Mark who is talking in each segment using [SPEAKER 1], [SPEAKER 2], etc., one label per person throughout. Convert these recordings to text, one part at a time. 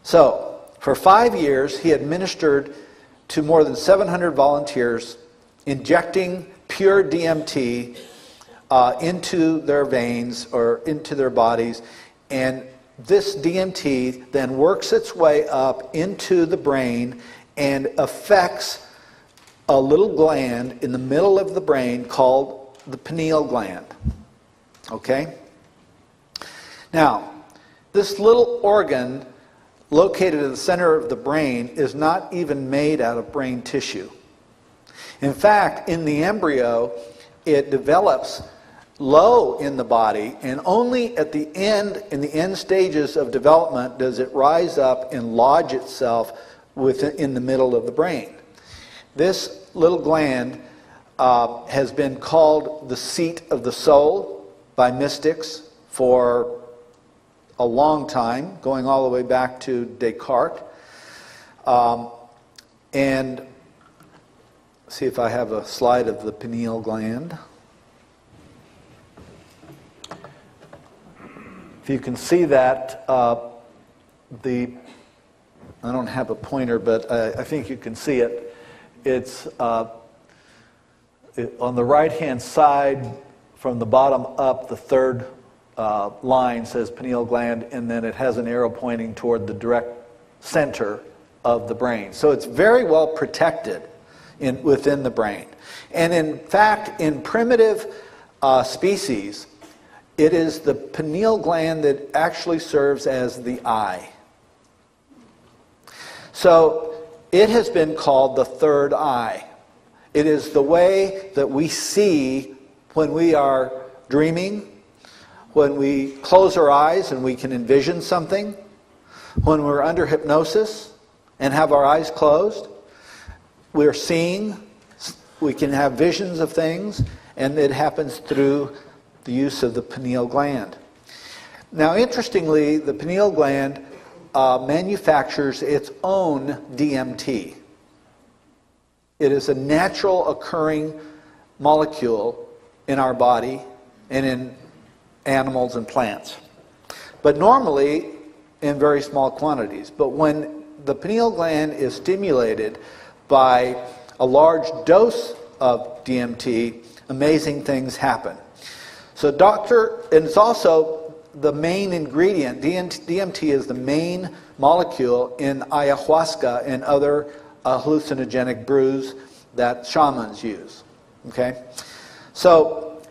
[SPEAKER 1] So, for 5 years, he administered to more than 700 volunteers, injecting pure DMT into their veins or into their bodies, and this DMT then works its way up into the brain and affects a little gland in the middle of the brain called the pineal gland. Okay? Now, this little organ located in the center of the brain is not even made out of brain tissue. In fact, in the embryo, it develops low in the body, and only at the end, in the end stages of development, does it rise up and lodge itself in the middle of the brain. This little gland has been called the seat of the soul by mystics for a long time, going all the way back to Descartes. And see if I have a slide of the pineal gland. If you can see that, I don't have a pointer, but I think you can see it. It's on the right-hand side, from the bottom up, the third line says pineal gland, and then it has an arrow pointing toward the direct center of the brain. So it's very well protected within the brain. And in fact, in primitive species, it is the pineal gland that actually serves as the eye. So it has been called the third eye. It is the way that we see when we are dreaming, when we close our eyes and we can envision something, when we're under hypnosis and have our eyes closed. We're seeing, we can have visions of things, and it happens through the use of the pineal gland. Now, interestingly, the pineal gland manufactures its own DMT. It is a natural occurring molecule in our body and in animals and plants, but normally in very small quantities. But when the pineal gland is stimulated by a large dose of DMT, amazing things happen. So and it's also the main ingredient. DMT is the main molecule in ayahuasca and other hallucinogenic brews that shamans use. Okay? So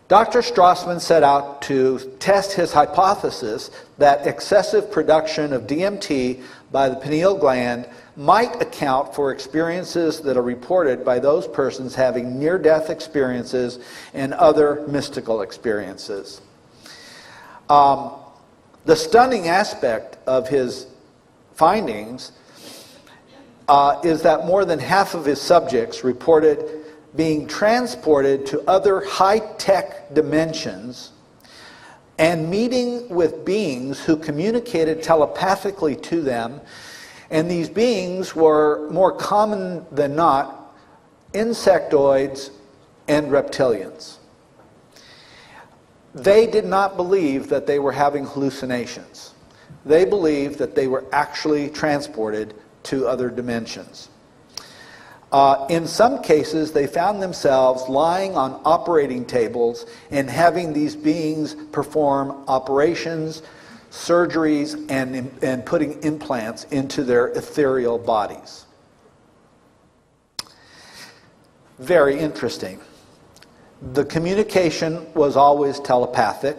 [SPEAKER 1] Dr. Strassman set out to test his hypothesis that excessive production of DMT by the pineal gland might account for experiences that are reported by those persons having near-death experiences and other mystical experiences. The stunning aspect of his findings is that more than half of his subjects reported being transported to other high-tech dimensions and meeting with beings who communicated telepathically to them. And these beings were, more common than not, insectoids and reptilians. They did not believe that they were having hallucinations. They believed that they were actually transported to other dimensions. In some cases, they found themselves lying on operating tables and having these beings perform operations, surgeries, and putting implants into their ethereal bodies. Very interesting. The communication was always telepathic.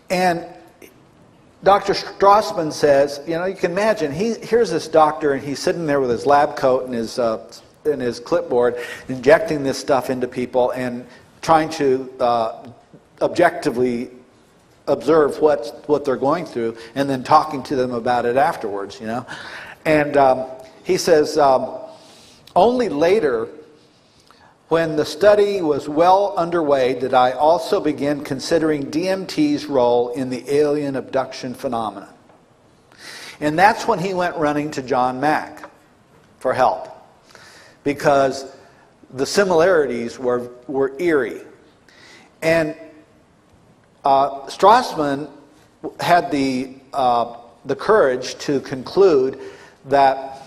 [SPEAKER 1] And Dr. Strassman says, you can imagine, here's this doctor and he's sitting there with his lab coat and his clipboard, injecting this stuff into people and trying to objectively observe what they're going through and then talking to them about it afterwards, And he says, only later, when the study was well underway, did I also begin considering DMT's role in the alien abduction phenomenon. And that's when he went running to John Mack for help, because the similarities were eerie. And Strassman had the the courage to conclude that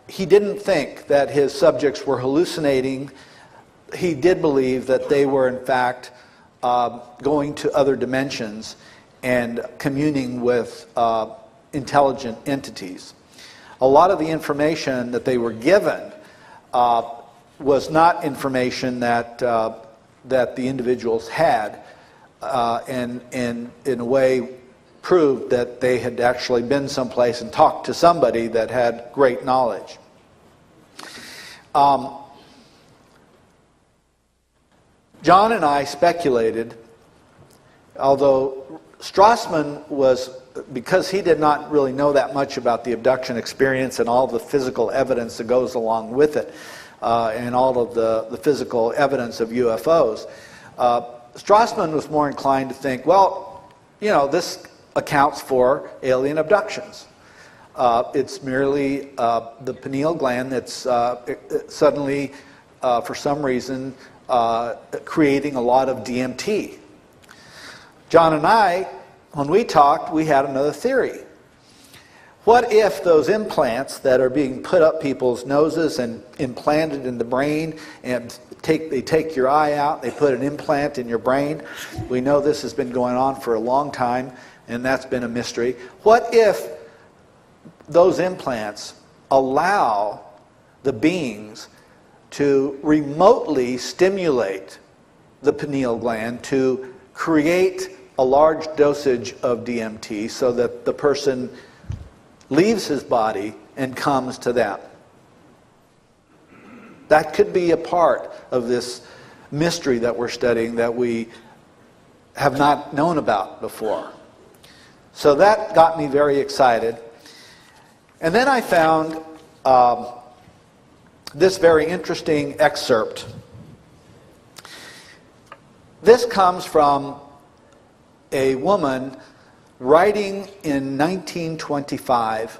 [SPEAKER 1] he didn't think that his subjects were hallucinating. He did believe that they were, in fact, going to other dimensions and communing with intelligent entities. A lot of the information that they were given was not information that that the individuals had, and in a way proved that they had actually been someplace and talked to somebody that had great knowledge. John and I speculated, although Strassman was, because he did not really know that much about the abduction experience and all the physical evidence that goes along with it, and all of the physical evidence of UFOs, Strassman was more inclined to think, well, you know, this accounts for alien abductions. It's merely the pineal gland that's suddenly, for some reason, creating a lot of DMT. John and I, when we talked, we had another theory. What if those implants that are being put up people's noses and implanted in the brain, and they take your eye out, they put an implant in your brain? We know this has been going on for a long time, and that's been a mystery. What if those implants allow the beings to remotely stimulate the pineal gland to create a large dosage of DMT so that the person leaves his body and comes to them? That could be a part of this mystery that we're studying that we have not known about before. So that got me very excited. And then I found this very interesting excerpt. This comes from a woman writing in 1925.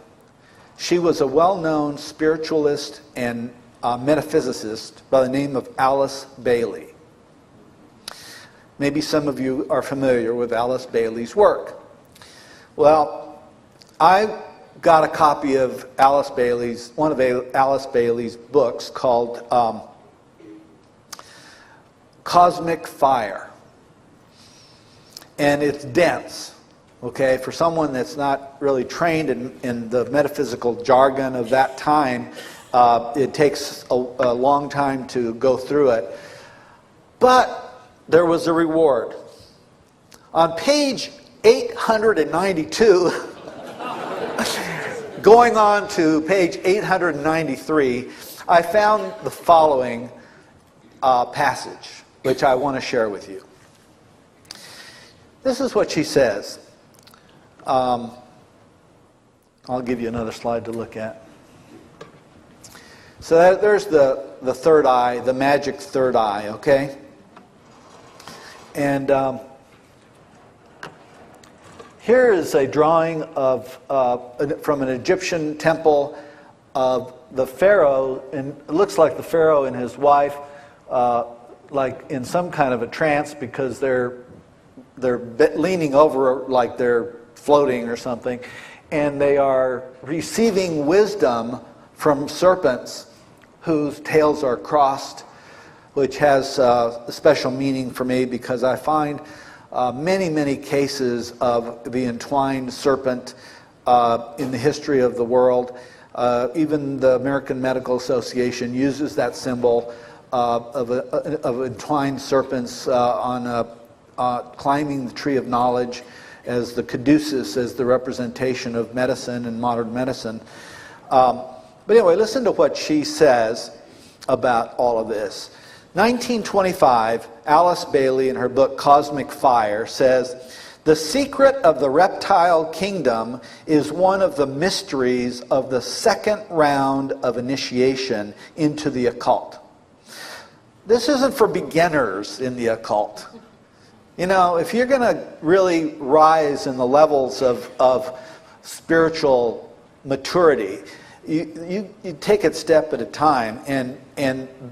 [SPEAKER 1] She was a well-known spiritualist and metaphysicist by the name of Alice Bailey. Maybe some of you are familiar with Alice Bailey's work. Well, I got a copy of one of Alice Bailey's books called Cosmic Fire. And it's dense, okay? For someone that's not really trained in the metaphysical jargon of that time, it takes a long time to go through it. But there was a reward. On page 892, going on to page 893, I found the following passage, which I want to share with you. This is what she says. I'll give you another slide to look at. So there's the third eye, the magic third eye, okay? And here is a drawing of from an Egyptian temple of the pharaoh, and it looks like the pharaoh and his wife, like in some kind of a trance, because they're leaning over like they're floating or something, and they are receiving wisdom from serpents whose tails are crossed, which has a special meaning for me because I find many, many cases of the entwined serpent in the history of the world. Even the American Medical Association uses that symbol of entwined serpents on climbing the tree of knowledge as the caduceus, as the representation of medicine and modern medicine. But anyway, listen to what she says about all of this. 1925, Alice Bailey in her book Cosmic Fire says, "The secret of the reptile kingdom is one of the mysteries of the second round of initiation into the occult." This isn't for beginners in the occult. You know, if you're going to really rise in the levels of spiritual maturity, you take it step at a time, and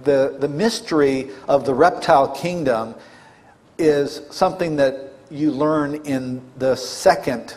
[SPEAKER 1] the mystery of the reptile kingdom is something that you learn in the second